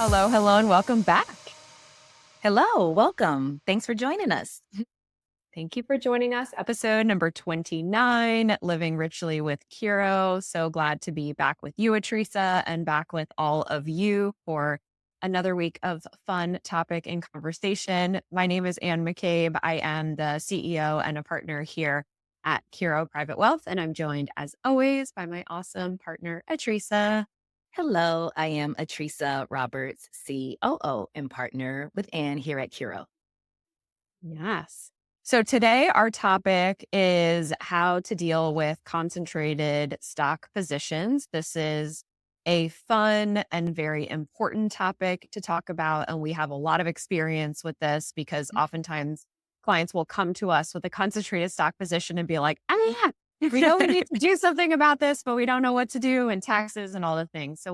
Hello, hello, and welcome back. Hello, welcome. Thanks for joining us. Thank you for joining us. Episode number 29, Living Richly with Curo. So glad to be back with you, Teresa, and back with all of you for another week of fun topic and conversation. My name is Anne McCabe. I am the CEO and a partner here at Curo Private Wealth, and I'm joined as always by my awesome partner, Teresa. Hello, I am Atresa Roberts, COO and partner with Anne here at Curo. Yes. So today our topic is how to deal with concentrated stock positions. This is a fun and very important topic to talk about. And we have a lot of experience with this because oftentimes clients will come to us with a concentrated stock position and be like, ah, we know we need to do something about this, but we don't know what to do and taxes and all the things. So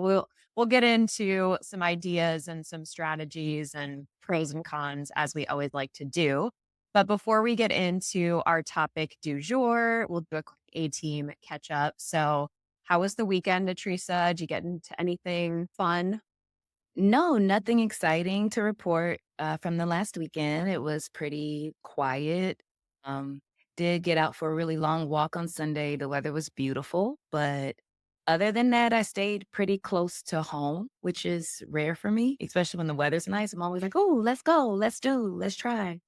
we'll get into some ideas and some strategies and pros and cons as we always like to do. But before we get into our topic du jour, we'll do a quick A-team catch up. So how was the weekend, Teresa? Did you get into anything fun? No, nothing exciting to report from the last weekend. It was pretty quiet. Um, did get out for a really long walk on Sunday. The weather was beautiful, but other than that, I stayed pretty close to home, which is rare for me, especially when the weather's nice. I'm always like, oh, let's go, let's try.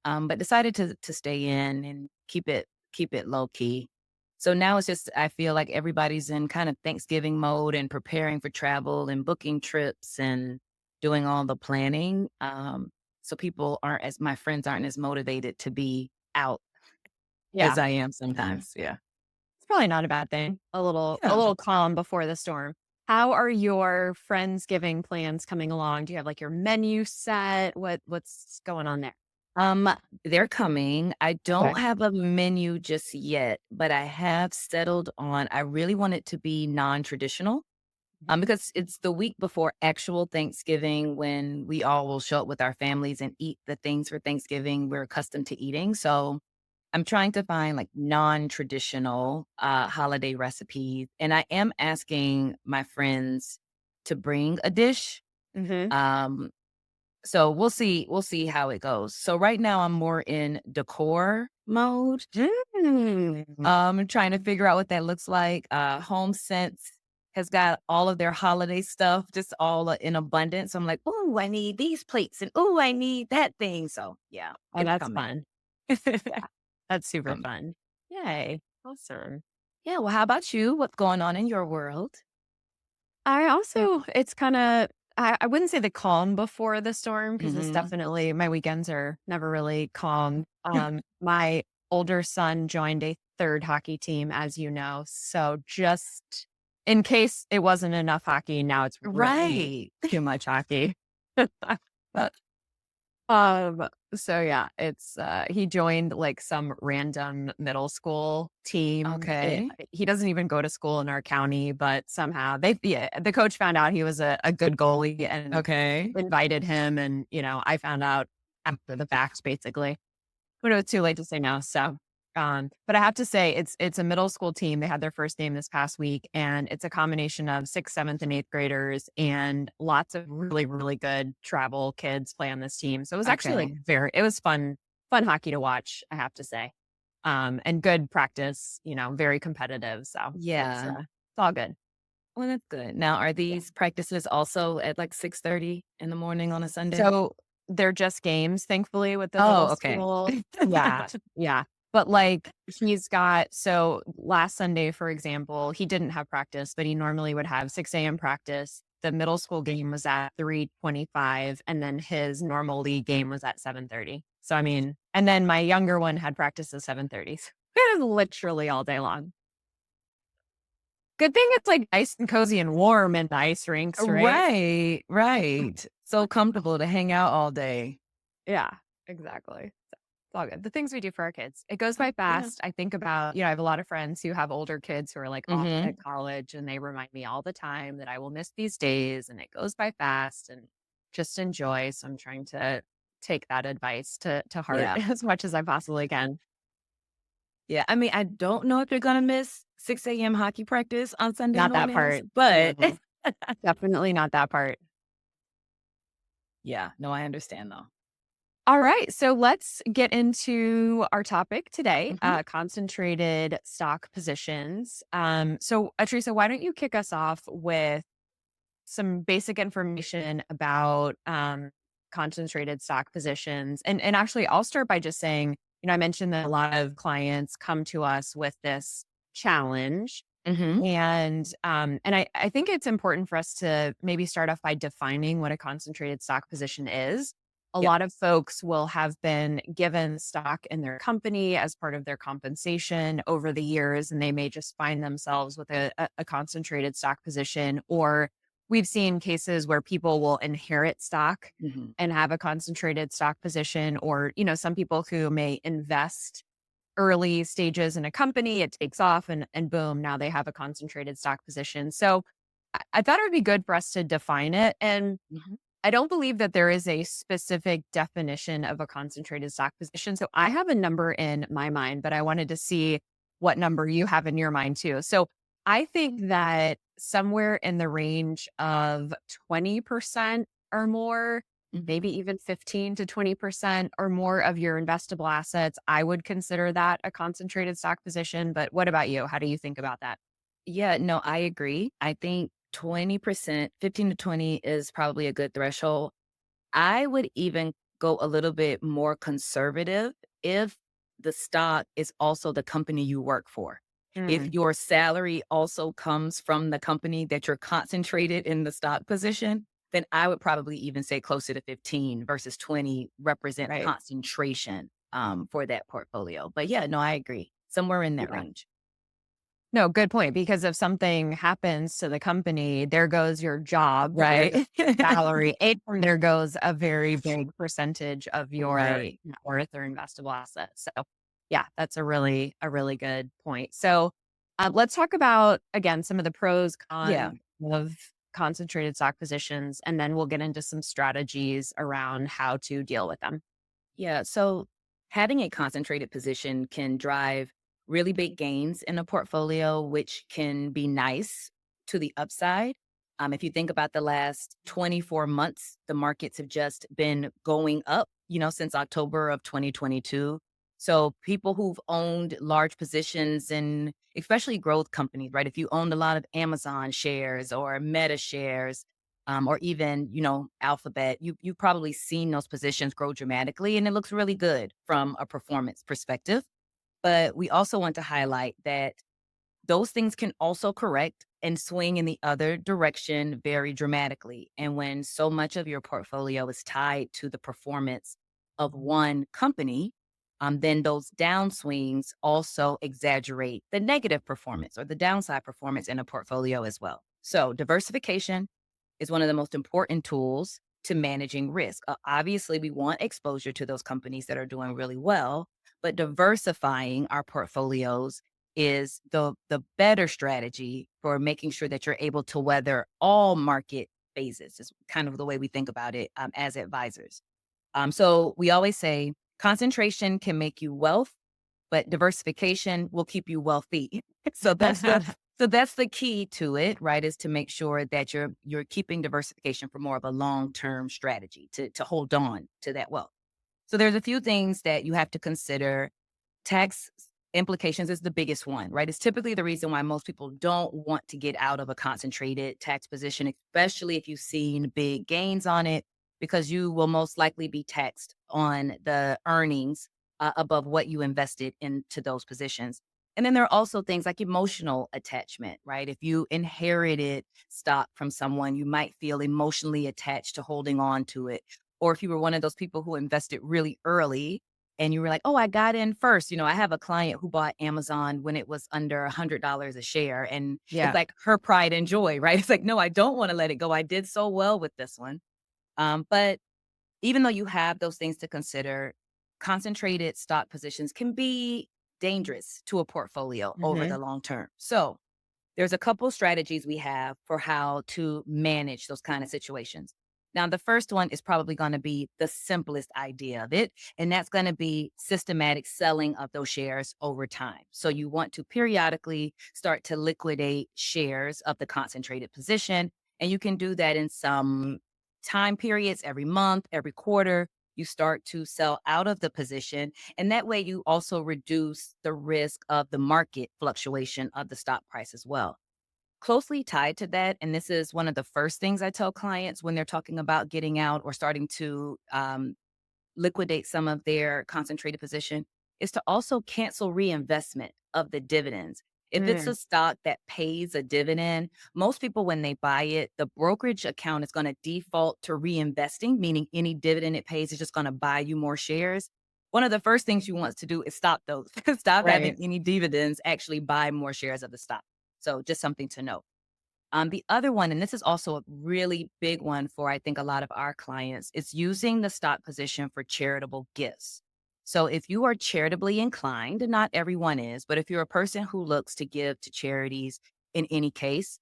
But decided to stay in and keep it low key. So now it's just I feel like everybody's in kind of Thanksgiving mode and preparing for travel and booking trips and doing all the planning. So people aren't as my friends aren't as motivated to be out as Yeah, I am sometimes. Yeah. it's probably not a bad thing. A Yeah. little calm before the storm. How are your Friendsgiving plans coming along? Do you have like your menu set? What's going on there? Um, they're coming. I Okay. don't have a menu just yet, but I have settled on I really want it to be non-traditional. Because it's the week before actual Thanksgiving when we all will show up with our families and eat the things for Thanksgiving we're accustomed to eating. So I'm trying to find like non-traditional holiday recipes. And I am asking my friends to bring a dish. Mm-hmm. Um, so we'll see how it goes. So right now I'm more in decor mode. Mm. Trying to figure out what that looks like. Home Sense has got all of their holiday stuff just all in abundance. I'm like, oh, I need these plates and oh, I need that thing. So yeah, Oh, it's that's coming. fun. Yeah, That's super coming. fun. Yay. Awesome. Yeah. Well, how about you? What's going on in your world? I also, it's kind of, I wouldn't say the calm before the storm because it's Hmm. definitely, my weekends are never really calm. My older son joined a third hockey team, as you know. So just in case it wasn't enough hockey, now it's really Right. too much hockey. But So yeah, it's he joined like some random middle school team. okay. He doesn't even go to school in our county, but somehow the coach found out he was a good goalie and Okay. invited him, and I found out after the fact basically. But it was too late to say no. So, but I have to say, it's a middle school team. They had their first game this past week, and it's a combination of sixth, seventh, and eighth graders, and lots of really, really good travel kids play on this team. So it was actually like Okay. it was fun hockey to watch. I have to say, and good practice. Very competitive. So Yeah. it's all good. Well, that's good. Now, are Yeah. these practices also at like 6:30 in the morning on a Sunday? So, they're just games, thankfully, with the middle Oh, okay. school. Yeah, yeah. But, like, he's got so last Sunday, for example, he didn't have practice, but he normally would have 6 a.m. practice. The middle school game was at 3:25, and then his normal league game was at 7:30. So, I mean and then my younger one had practice at 7:30. So it was literally all day long. Good thing it's, like, nice and cozy and warm in the ice rinks, right? Right, right. So comfortable to hang out all day. Yeah, exactly. So, it's all good. The things we do for our kids. It goes by Yeah. fast. I think about, I have a lot of friends who have older kids who are like off at Mhm. college, and they remind me all the time that I will miss these days, and it goes by fast and just enjoy. So I'm trying to take that advice to heart Yeah. as much as I possibly can. Yeah, I mean, I don't know if you're gonna miss 6 a.m. hockey practice on Sunday Not that mornings, part. but No, definitely not that part. Yeah. No, I understand though. All right. So let's get into our topic today, Mhm. concentrated stock positions. Teresa, why don't you kick us off with some basic information about concentrated stock positions? And actually, I'll start by just saying, I mentioned that a lot of clients come to us with this challenge. Mhm. And I think it's important for us to maybe start off by defining what a concentrated stock position is. A Yeah. lot of folks will have been given stock in their company as part of their compensation over the years, and they may just find themselves with a concentrated stock position. Or we've seen cases where people will inherit stock Mhm. and have a concentrated stock position, or, some people who may invest early stages in a company, it takes off and boom, now they have a concentrated stock position. So I thought it would be good for us to define it. And Mhm. I don't believe that there is a specific definition of a concentrated stock position. So I have a number in my mind, but I wanted to see what number you have in your mind too. So I think that somewhere in the range of 20% or more, Mhm. maybe even 15 to 20% or more of your investable assets, I would consider that a concentrated stock position. But what about you? How do you think about that? Yeah, no, I agree. I think 20%, 15 to 20 is probably a good threshold. I would even go a little bit more conservative if the stock is also the company you work for. If Mm, your salary also comes from the company that you're concentrated in the stock position, then I would probably even say closer to 15 versus 20 represent the right. concentration for that portfolio. But yeah, no, I agree. Somewhere in that Yeah. range. No, good point, because if something happens to the company, there goes your job, there goes Right. salary, and there goes a very big percentage of your Right. net worth or investable assets. So, yeah, that's a really good point. So, let's talk about again some of the pros, Yeah. cons of concentrated stock positions, and then we'll get into some strategies around how to deal with them. Yeah. So having a concentrated position can drive really big gains in a portfolio, which can be nice to the upside. If you think about the last 24 months, the markets have just been going up, since October of 2022. So people who've owned large positions in especially growth companies, right? If you owned a lot of Amazon shares or Meta shares, or even Alphabet, you've probably seen those positions grow dramatically, and it looks really good from a performance perspective. But we also want to highlight that those things can also correct and swing in the other direction very dramatically. And when so much of your portfolio is tied to the performance of one company, then those downswings also exaggerate the negative performance or the downside performance in a portfolio as well. So, diversification is one of the most important tools to managing risk. Obviously, we want exposure to those companies that are doing really well, but diversifying our portfolios is the better strategy for making sure that you're able to weather all market phases. Is kind of the way we think about it as advisors. So we always say concentration can make you wealth, but diversification will keep you wealthy. so that's the so that's the key to it, right? Is to make sure that you're keeping diversification for more of a long-term strategy to hold on to that wealth. So there's a few things that you have to consider. Tax implications is the biggest one, right? It's typically the reason why most people don't want to get out of a concentrated tax position, especially if you've seen big gains on it, because you will most likely be taxed on the earnings above what you invested into those positions. And then there are also things like emotional attachment, right? If you inherited stock from someone, you might feel emotionally attached to holding on to it. Or if you were one of those people who invested really early and you were like, "Oh, I got in first." I have a client who bought Amazon when it was under $100 a share, and it's Yeah. like her pride and joy, right? It's like, "No, I don't wanna let it go. I did so well with this one." But even though you have those things to consider, concentrated stock positions can be dangerous to a portfolio over the Hmm. long term. So there's a couple strategies we have for how to manage those kind of situations. Now, the first one is probably going to be the simplest idea of it, and that's going to be systematic selling of those shares over time. So, you want to periodically start to liquidate shares of the concentrated position, and you can do that in some time periods, every month, every quarter, you start to sell out of the position. And that way you also reduce the risk of the market fluctuation of the stock price as well. Closely tied to that, and this is one of the first things I tell clients when they're talking about getting out or starting to liquidate some of their concentrated position, is to also cancel reinvestment of the dividends. If it's Mm, a stock that pays a dividend, most people, when they buy it, the brokerage account is going to default to reinvesting, meaning any dividend it pays is just going to buy you more shares. One of the first things you want to do is stop those, stop having right. any dividends actually buy more shares of the stock. So, just something to note. The other one, and this is also a really big one for I think a lot of our clients, is using the stock position for charitable gifts. So if you are charitably inclined, and not everyone is, but if you're a person who looks to give to charities in any case,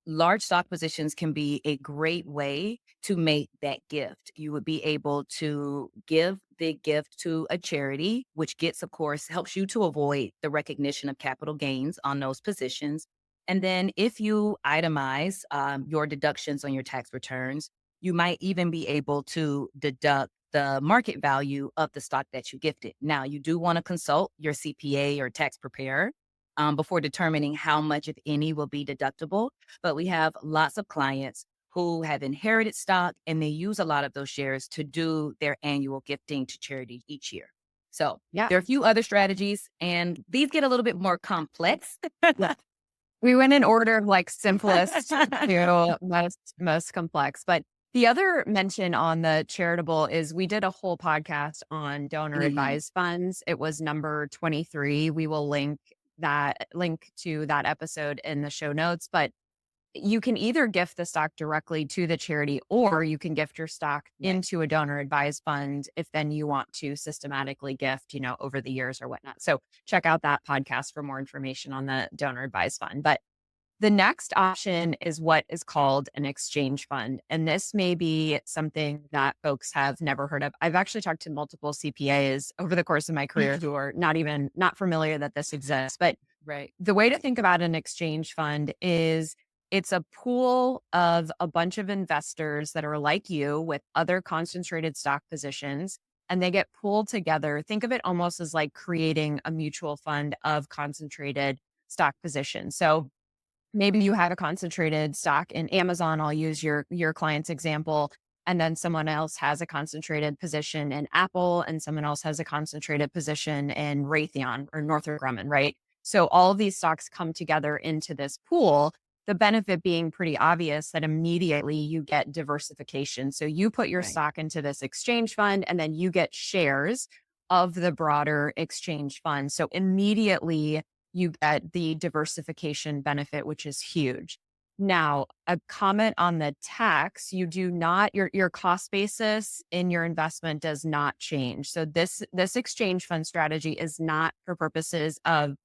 large stock positions can be a great way to make that gift. You would be able to give the gift to a charity, which gets, of course, helps you to avoid the recognition of capital gains on those positions. And then if you itemize your deductions on your tax returns, you might even be able to deduct the market value of the stock that you gifted. Now, you do want to consult your CPA or tax preparer before determining how much, if any, will be deductible. But we have lots of clients who have inherited stock and they use a lot of those shares to do their annual gifting to charity each year. So Yeah. there are a few other strategies, and these get a little bit more complex. Yeah. We went in order of like simplest to most complex. But the other mention on the charitable is we did a whole podcast on donor Mhm. advised funds. It was number 23. We will link to that episode in the show notes. But you can either gift the stock directly to the charity or you can gift your stock Right. into a donor advised fund if then you want to systematically gift, over the years or whatnot. So check out that podcast for more information on the donor advised fund. But the next option is what is called an exchange fund. And this may be something that folks have never heard of. I've actually talked to multiple CPAs over the course of my career who are not familiar that this exists. But Right. the way to think about an exchange fund is it's a pool of a bunch of investors that are like you with other concentrated stock positions and they get pooled together. Think of it almost as like creating a mutual fund of concentrated stock positions. So maybe you have a concentrated stock in Amazon. I'll use your client's example. And then someone else has a concentrated position in Apple, and someone else has a concentrated position in Raytheon or Northrop Grumman, right? So all of these stocks come together into this pool. The benefit being pretty obvious that immediately you get diversification. So you put your Right. stock into this exchange fund, and then you get shares of the broader exchange fund. So immediately you get the diversification benefit, which is huge. Now, a comment on the tax, you do not your cost basis in your investment does not change. So this exchange fund strategy is not for purposes of,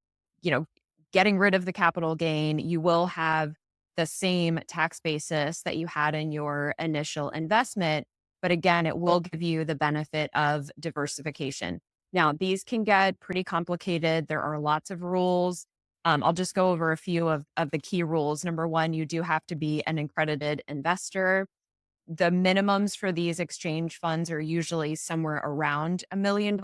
you know, getting rid of the capital gain. You will have the same tax basis that you had in your initial investment, but again, it will give you the benefit of diversification. Now, these can get pretty complicated. There are lots of rules. I'll just go over a few of the key rules. Number one, you do have to be an accredited investor. The minimums for these exchange funds are usually somewhere around $1 million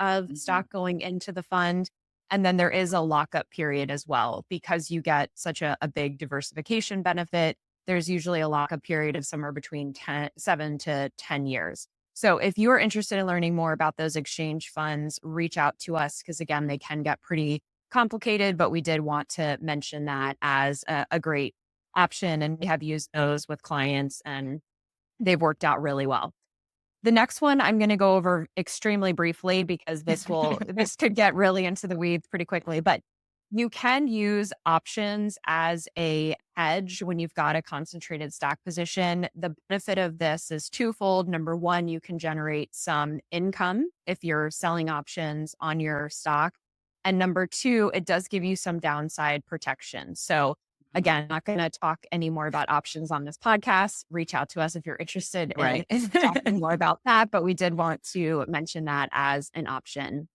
of Mhm. stock going into the fund. And then there is a lockup period as well because you get such a big diversification benefit. There's usually a lockup period of somewhere between 7 to 10 years. So if you're interested in learning more about those exchange funds, reach out to us because again, they can get pretty complicated, but we did want to mention that as a great option. And we have used those with clients and they've worked out really well. The next one I'm going to go over extremely briefly because this could get really into the weeds pretty quickly, but you can use options as a hedge when you've got a concentrated stock position. The benefit of this is twofold. Number one, you can generate some income if you're selling options on your stock. And number two, it does give you some downside protection. So Mhm. again, not going to talk any more about options on this podcast. Reach out to us if you're interested in, Right. in talking more about that. But we did want to mention that as an option.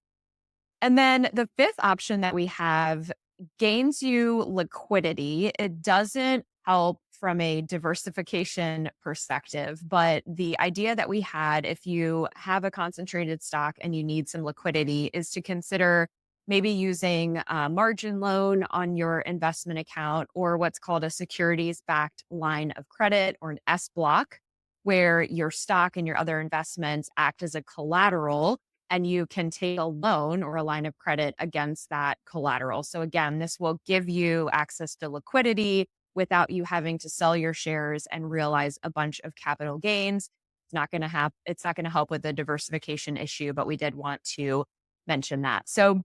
And then the fifth option that we have gains you liquidity. It doesn't help from a diversification perspective, but the idea that we had, if you have a concentrated stock and you need some liquidity, is to consider maybe using a margin loan on your investment account or what's called a securities backed line of credit or an S block, where your stock and your other investments act as a collateral and you can take a loan or a line of credit against that collateral. So again, this will give you access to liquidity without you having to sell your shares and realize a bunch of capital gains. It's not going to help with the diversification issue, but we did want to mention that. So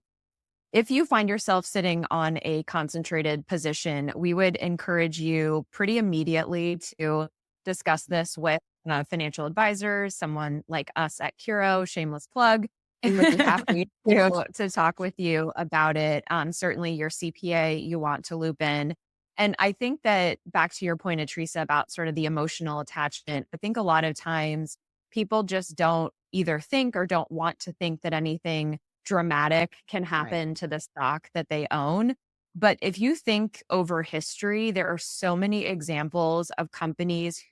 if you find yourself sitting on a concentrated position, we would encourage you pretty immediately to discuss this with a financial advisor, someone like us at Curo, shameless plug. We would be happy to talk with you about it. Certainly, your CPA you want to loop in. And I think that back to your point, Teresa, about sort of the emotional attachment, I think a lot of times people just don't either think or don't want to think that anything dramatic can Right. happen to the stock that they own. But if you think over history, there are so many examples of companies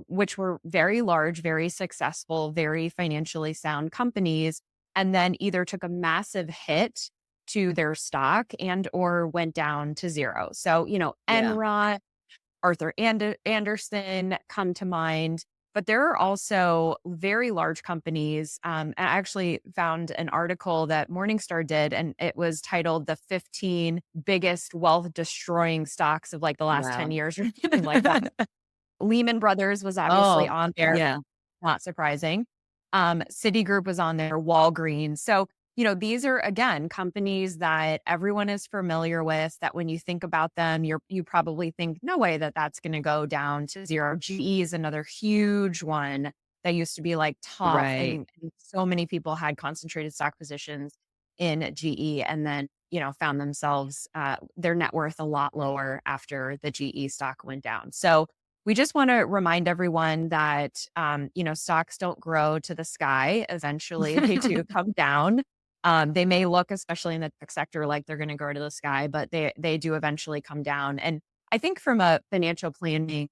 which were very large, very successful, very financially sound companies, and then either took a massive hit to their stock and or went down to zero. So, Yeah. Enron, Anderson come to mind, but there are also very large companies. I actually found an article that Morningstar did, and it was titled "The 15 Biggest Wealth Destroying Stocks of like the last 10 Wow. years" or something like that. Lehman Brothers was obviously Oh, on there, yeah. not surprising. Citigroup was on there, Walgreens. So, these are again companies that everyone is familiar with, that when you think about them, you probably think, no way that that's going to go down to zero. GE is another huge one that used to be like top, Right. and so many people had concentrated stock positions in GE and then, found themselves their net worth a lot lower after the GE stock went down. So we just want to remind everyone that, stocks don't grow to the sky. Eventually, they do come down. They may look, especially in the tech sector, like they're going to grow to the sky, but they do eventually come down. And I think from a financial planning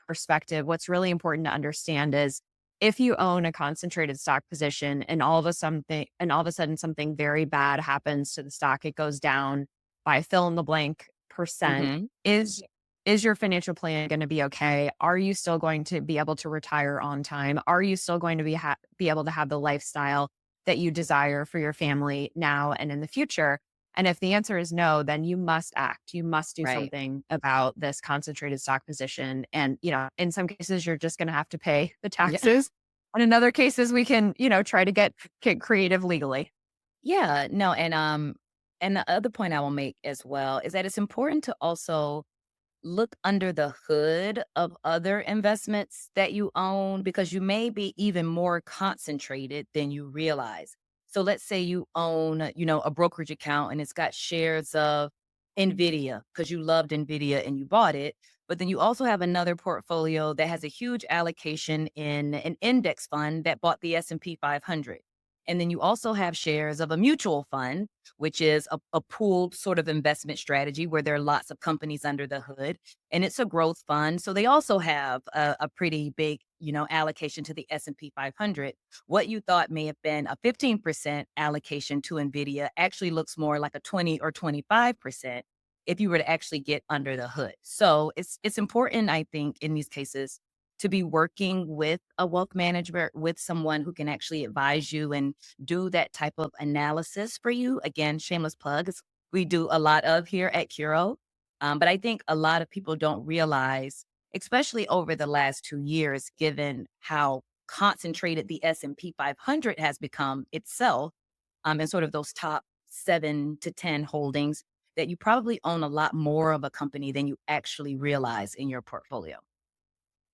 perspective, what's really important to understand is if you own a concentrated stock position and all of a sudden something very bad happens to the stock, it goes down by fill in the blank percent. Mhm. Is your financial plan going to be okay? Are you still going to be able to retire on time? Are you still going to be able to have the lifestyle that you desire for your family now and in the future? And if the answer is no, then you must act. You must do Right. something about this concentrated stock position. And, in some cases, you're just going to have to pay the Yeah. taxes. And in other cases, we can, try to get creative legally. Yeah, no, and the other point I will make as well is that it's important to also look under the hood of other investments that you own because you may be even more concentrated than you realize. So let's say you own, a brokerage account and it's got shares of Nvidia because you loved Nvidia and you bought it, but then you also have another portfolio that has a huge allocation in an index fund that bought the S&P 500. And then you also have shares of a mutual fund, which is a pooled sort of investment strategy where there are lots of companies under the hood, and it's a growth fund. So they also have a pretty big, allocation to the S&P 500. What you thought may have been a 15% allocation to Nvidia actually looks more like a 20 or 25% if you were to actually get under the hood. So it's important, I think, in these cases to be working with a wealth manager, with someone who can actually advise you and do that type of analysis for you. Again, shameless plugs. We do a lot of here at Curo. But I think a lot of people don't realize, especially over the last 2 years, given how concentrated the S&P 500 has become itself, and sort of those top 7 to 10 holdings, that you probably own a lot more of a company than you actually realize in your portfolio.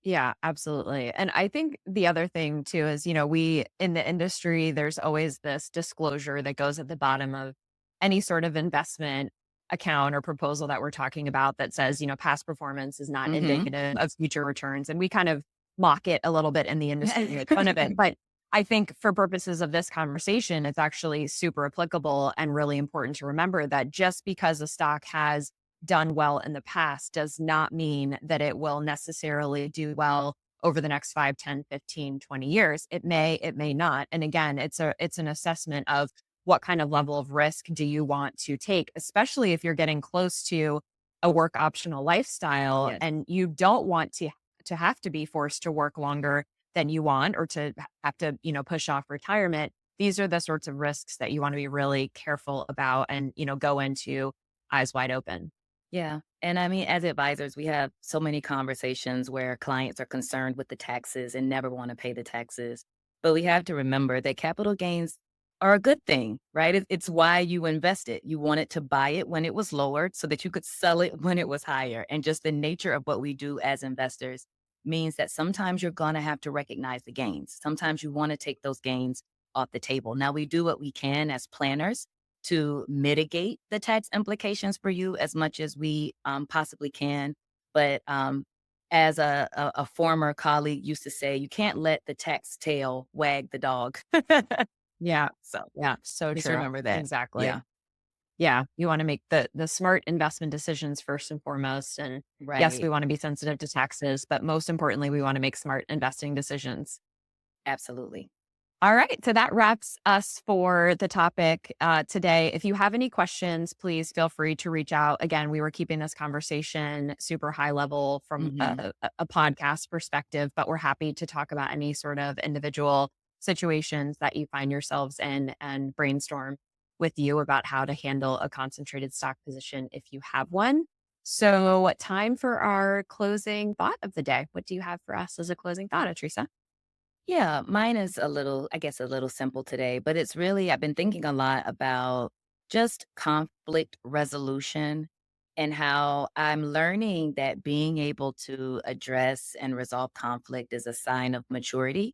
Yeah, absolutely. And I think the other thing too is, we in the industry, there's always this disclosure that goes at the bottom of any sort of investment account or proposal that we're talking about that says, past performance is not Hmm. indicative of future returns. And we kind of mock it a little bit in the industry, make fun of it. But I think for purposes of this conversation, it's actually super applicable and really important to remember that just because a stock has done well in the past does not mean that it will necessarily do well over the next 5, 10, 15, 20 years. It may not. And again, it's an assessment of what kind of level of risk do you want to take, especially if you're getting close to a work optional lifestyle Yes. and you don't want to have to be forced to work longer than you want or to have to, push off retirement. These are the sorts of risks that you want to be really careful about and, go into eyes wide open. Yeah. And I mean, as advisors, we have so many conversations where clients are concerned with the taxes and never want to pay the taxes. But we have to remember that capital gains are a good thing, right? It's why you invest it. You wanted to buy it when it was lowered so that you could sell it when it was higher. And just the nature of what we do as investors means that sometimes you're going to have to recognize the gains. Sometimes you want to take those gains off the table. Now, we do what we can as planners to mitigate the tax implications for you as much as we possibly can. But as a former colleague used to say, you can't let the tax tail wag the dog. Yeah. So Yeah. So just true. remember that. Exactly. Yeah, Yeah. You want to make the smart investment decisions first and foremost. And yes, we right. want to be sensitive to taxes, but most importantly, we want to make smart investing decisions. Absolutely. All right. So that wraps us for the topic today. If you have any questions, please feel free to reach out. Again, we were keeping this conversation super high level from Hmm. a podcast perspective, but we're happy to talk about any sort of individual situations that you find yourselves in and brainstorm with you about how to handle a concentrated stock position if you have one. So, time for our closing thought of the day. What do you have for us as a closing thought, Teresa? Yeah, mine is a little, I guess, a little simple today, but it's really, I've been thinking a lot about just conflict resolution and how I'm learning that being able to address and resolve conflict is a sign of maturity.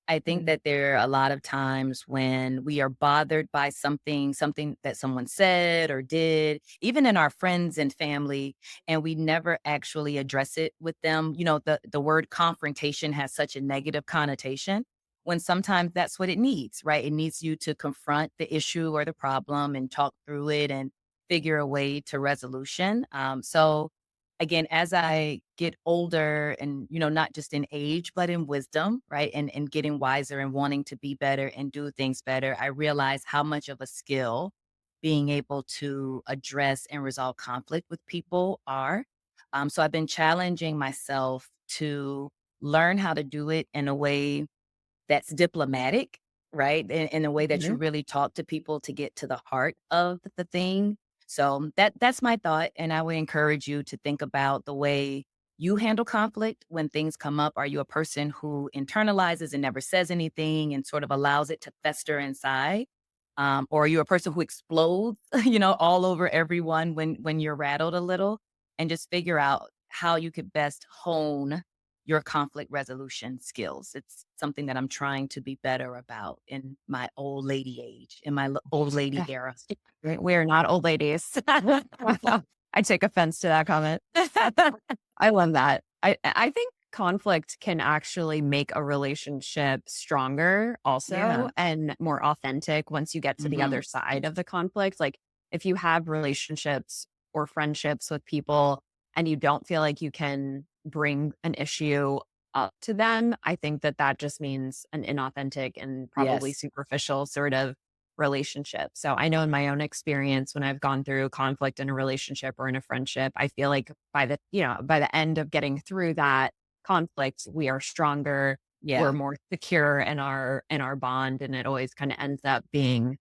I think Mhm. that there are a lot of times when we are bothered by something that someone said or did, even in our friends and family, and we never actually address it with them. You know, the word confrontation has such a negative connotation when sometimes that's what it needs, right? It needs you to confront the issue or the problem and talk through it and figure a way to resolution. So again, as I get older and, not just in age, but in wisdom, right? And getting wiser and wanting to be better and do things better, I realize how much of a skill being able to address and resolve conflict with people are. So I've been challenging myself to learn how to do it in a way that's diplomatic, right? In a way that you Mhm. really talk to people to get to the heart of the thing. So that's my thought. And I would encourage you to think about the way you handle conflict when things come up. Are you a person who internalizes and never says anything and sort of allows it to fester inside? Or are you a person who explodes, all over everyone when you're rattled a little? And just figure out how you could best hone your conflict resolution skills. It's something that I'm trying to be better about in my old lady age, in my old lady Yeah. era. Right, we're not old ladies. I take offense to that comment. I love that. I think conflict can actually make a relationship stronger Yeah. also and more authentic once you get to the Hmm. other side of the conflict. Like if you have relationships or friendships with people and you don't feel like you can bring an issue up to them, I think that that just means an inauthentic and probably Yes. superficial sort of relationship. So I know in my own experience, when I've gone through conflict in a relationship or in a friendship, I feel like by the end of getting through that conflict, we are stronger, we're Yeah. more secure in our bond. And it always kind of ends up being,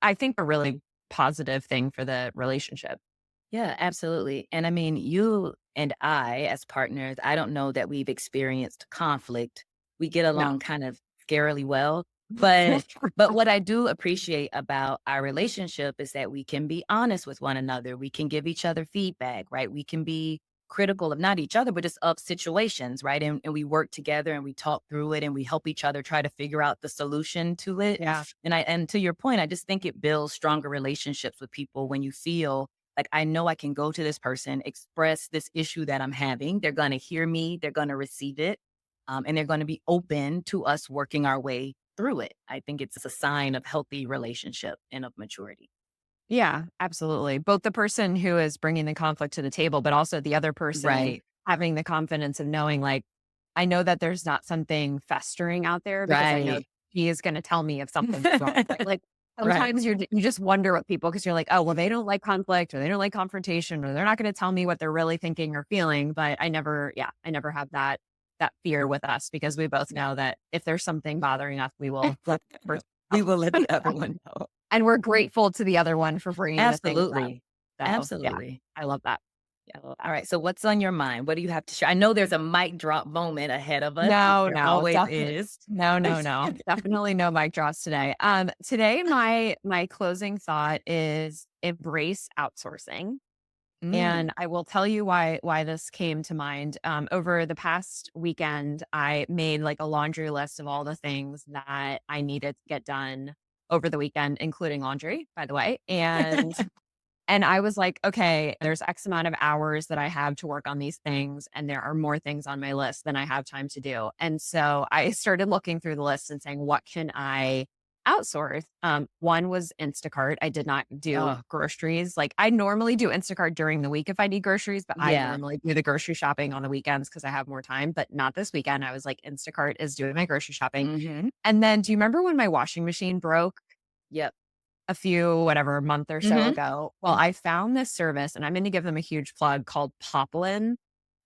I think, a really positive thing for the relationship. Yeah, absolutely. And I mean, you and I, as partners, I don't know that we've experienced conflict. We get No. along kind of scarily well. But what I do appreciate about our relationship is that we can be honest with one another. We can give each other feedback, right? We can be critical of not each other, but just of situations, right? And we work together and we talk through it and we help each other try to figure out the solution to it. Yeah. And to your point, I just think it builds stronger relationships with people when you feel like, I know I can go to this person, express this issue that I'm having. They're going to hear me, they're going to receive it, and they're going to be open to us working our way through it. I think it's a sign of healthy relationship and of maturity. Yeah, absolutely. Both the person who is bringing the conflict to the table, but also the other person Right. having the confidence of knowing, like, I know that there's not something festering out there because I know Right. he is going to tell me if something's wrong. Right? Like Right. sometimes you just wonder what people because you're like, oh well, they don't like conflict or they don't like confrontation or they're not going to tell me what they're really thinking or feeling. But I never have that fear with us because we both Yeah. know that if there's something bothering us, we will let the person We will let know. the other one know. And we're grateful to the other one for bringing the things up. Absolutely. So, yeah, Absolutely. I love that. Yeah. I love that. All right. So what's on your mind? What do you have to share? I know there's a mic drop moment ahead of us. No, There no, always is. no. Definitely no mic drops today. Today my closing thought is embrace outsourcing. Mm. And I will tell you why this came to mind. Over the past weekend, I made like a laundry list of all the things that I needed to get done over the weekend, including laundry, by the way. And I was like, okay, there's X amount of hours that I have to work on these things, and there are more things on my list than I have time to do. And so I started looking through the list and saying, what can I outsource? One was Instacart. I did not do Oh, groceries. Like I normally do Instacart during the week if I need groceries, but I yeah. normally do the grocery shopping on the weekends because I have more time, but not this weekend. I was like, Instacart is doing my grocery shopping. Mhm. And then do you remember when my washing machine broke? Yep. A few, whatever, month or so Mhm. ago. Well, I found this service and I'm going to give them a huge plug called Poplin.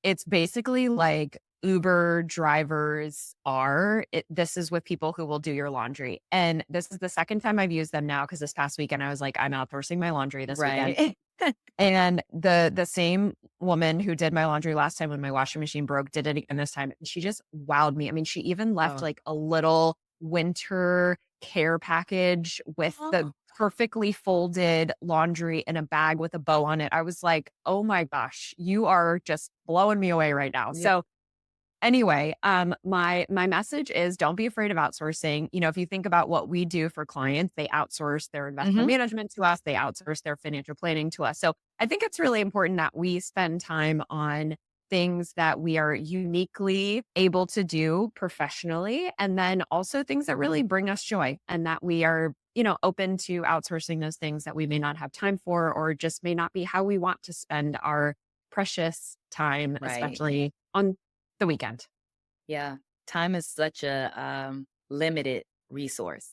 It's basically like Uber drivers are. This is with people who will do your laundry. And this is the second time I've used them now because this past weekend I was like, I'm outsourcing my laundry this weekend. Right. And the same woman who did my laundry last time when my washing machine broke did it again this time. And she just wowed me. I mean, she even left Oh. like a little winter care package with Oh. the perfectly folded laundry in a bag with a bow on it. I was like, "Oh my gosh, you are just blowing me away right now." Yeah. So anyway, my message is don't be afraid of outsourcing. You know, if you think about what we do for clients, they outsource their investment Mhm. management to us, they outsource their financial planning to us. So I think it's really important that we spend time on things that we are uniquely able to do professionally, and then also things that really bring us joy and that we are, open to outsourcing those things that we may not have time for or just may not be how we want to spend our precious time, Right. especially on the weekend. Yeah. Time is such a limited resource.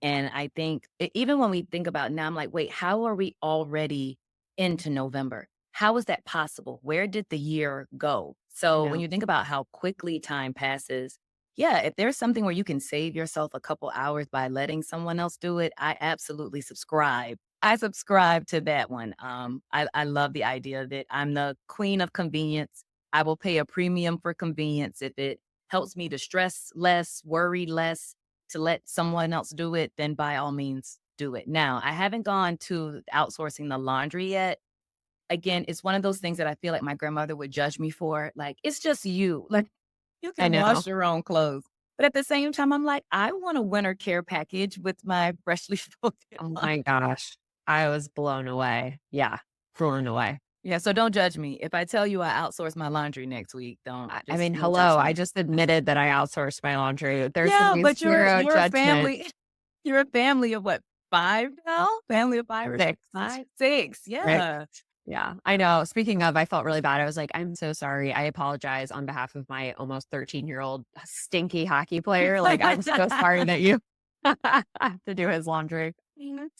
And I think even when we think about now, I'm like, wait, how are we already into November? How is that possible? Where did the year go? I So when know. you think about how quickly time passes, yeah, if there's something where you can save yourself a couple hours by letting someone else do it, I absolutely subscribe. I subscribe to that one. I love the idea that I'm the queen of convenience. I will pay a premium for convenience. If it helps me to stress less, worry less, to let someone else do it, then by all means do it. Now, I haven't gone to outsourcing the laundry yet. Again, it's one of those things that I feel like my grandmother would judge me for. Like, it's just you. Like, you I can know. wash your own clothes. But at the same time, I'm like, I want a winter care package with my freshly folded Oh laundry. my gosh. I was blown away. Yeah, blown away. Yeah, so don't judge me. If I tell you I outsource my laundry next week, don't I just mean, no hello, I judgment. just admitted that I outsourced my laundry. There should Yeah, be but you're 0 you're a judgment. family you're a family of what, 5 now? Family of 5 or 6, 5? 6, right? yeah. Yeah, I know. Speaking of, I felt really bad. I was like, "I'm so sorry. I apologize on behalf of my almost 13-year-old stinky hockey player. Like, I'm so sorry that you have to do his laundry."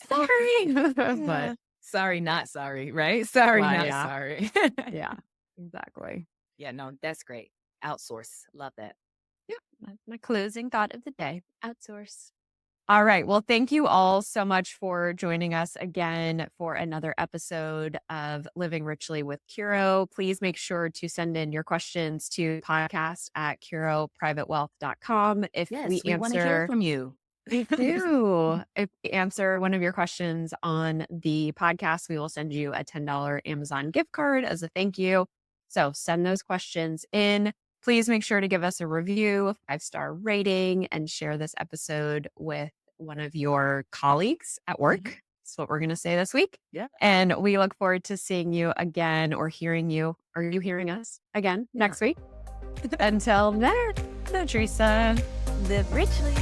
Sorry. But Yeah. Sorry, not sorry, right? Sorry, well, not yeah, sorry. yeah, exactly. Yeah, no, that's great. Outsource, love that. Yeah, that's my closing thought of the day. Outsource. All right. Well, thank you all so much for joining us again for another episode of Living Richly with Curo. Please make sure to send in your questions to podcast at curoprivatewealth.com. If we Yes, we wanna hear answer, from you. we do. If we answer one of your questions on the podcast, we will send you a $10 Amazon gift card as a thank you. So send those questions in. Please make sure to give us a review, a 5-star rating, and share this episode with one of your colleagues at work. Mhm. That's what we're going to say this week. Yeah, And we look forward to seeing you again or hearing you. Are you hearing us again yeah. next week? Until then, Teresa. Live richly.